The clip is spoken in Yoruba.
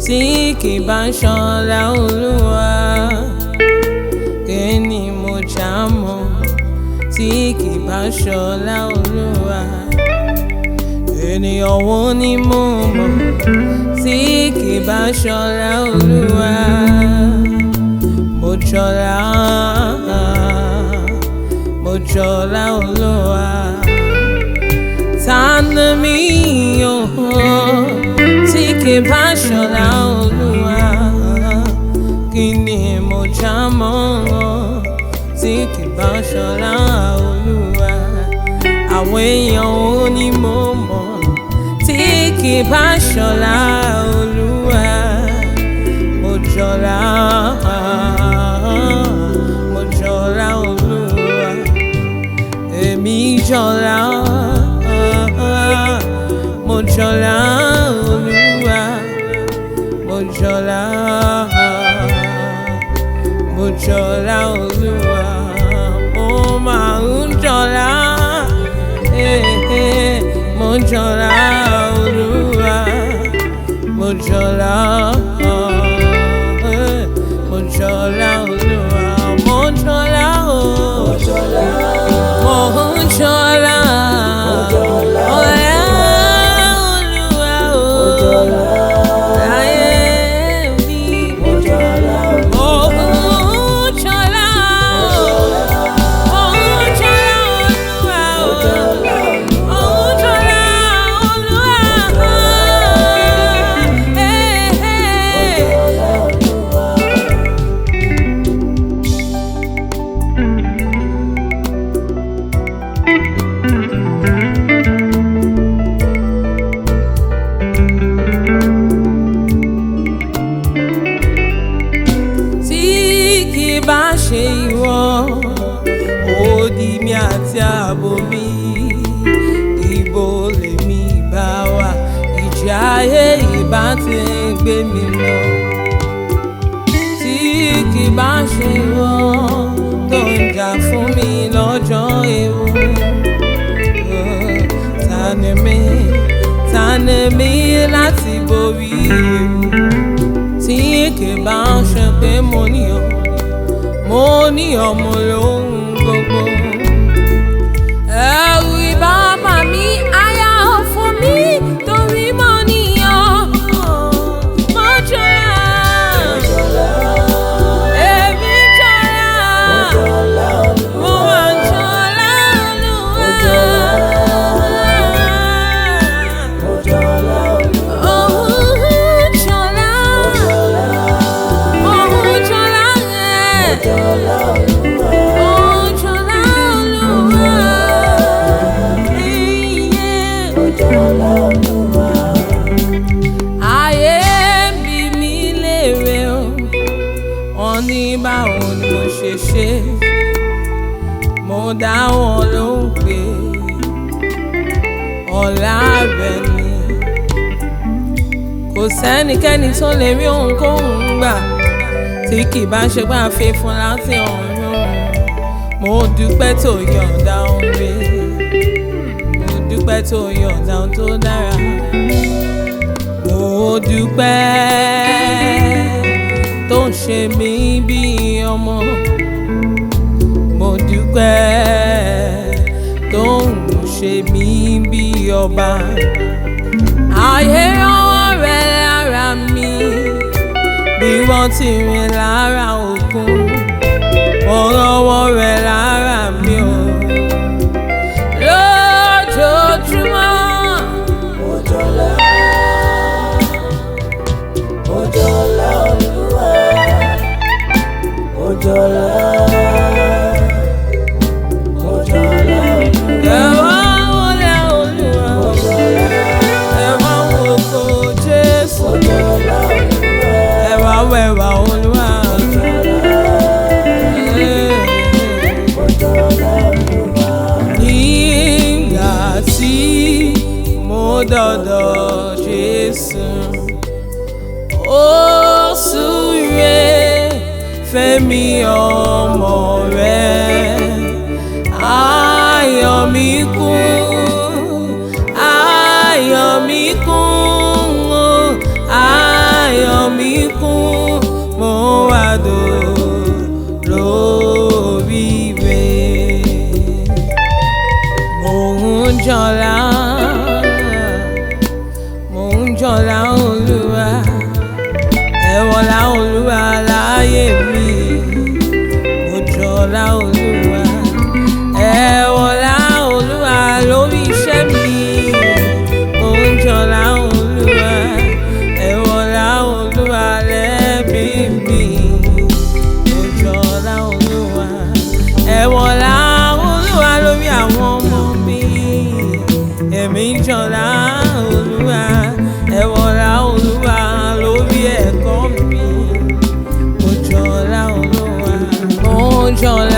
tí kì bá ṣọlá Olúwa kí ni mo já mọ́ tí kì bá ṣọlá Olúwa ènìyàn wo ni mo mọ̀ tí kì bá ṣọlá Olúwa Mojola Oluwa ta ni mi o tí kì bá ṣọlá Olúwa kí ni mo já mọ́ tí kì bá ṣọlá Olúwa àwọn èèyàn ò ní mo mọ̀ tí kì bá ṣọlá Olúwa Mojola Oluwa èmi jọlá Mojola Oluwa Mojola Oluwa mo máa ń jọlá Mojola Oluwa Mojola Oluwa Mojola bá ṣe ìwọ òdì mi àti ààbò mi ibo lèmi bá wà ìjì ayé ìbá ti gbé mi lọ tí kì bá ṣe ìwọ tó ń jà fún mi lọ́jọ́ ewu ta ni mí láti borí ewu tí kì bá ṣe pé mo ní ọmọ lóhun gbogbo ẹ̀rù ìbá bà mí àyà fò mí torí mo níyàn Mojola èmi jọlá mo wà jọlá Olúwa ayé bí mi léèrè o wọ́n ní báwo ni mo ṣe ṣe mo dá wọn lóhùn pé ọlá rẹ̀ ni kò sẹ́nikẹ́ni tó lè rí ohunkóhun gbà tí kì bá ṣe pé a fi fún láti ọ̀run mo dúpẹ́ tó yọ̀ǹda oore dúpẹ́ tó yọ̀ǹda ohun tó dára mo dúpẹ́ tó ń ṣe mí bí ọmọ mo dúpẹ́ tó ń ṣe mí bí ọba ayé ọwọ́ rẹ̀ lára mi bí wọ́n ti rìn lára òkun wọ́n rọwọ́ rẹ̀ lára mi o. Mojola Oluwa Mojola nígbà tí mo dọ̀dọ̀ Jésù ó súre fẹ́mi ọmọ rẹ̀ ayọ̀ mi kún ayọ̀ mi kún ayọ̀ jọlá Olúwa, ẹ wọlá Olúwa láyé mi. Mojola Oluwa, ẹ wọlá Olúwa lórí iṣẹ́ mi. Mojola Oluwa, ẹ wọlá Olúwa lẹ́bí mi. Mojola Oluwa, ẹ wọlá Olúwa lórí àwọn ọmọ mi. Èmi jọlá Olúwa, ẹ wọlá Olúwa lórí ẹ̀kọ́ mi. Mojola Oluwa, Mojola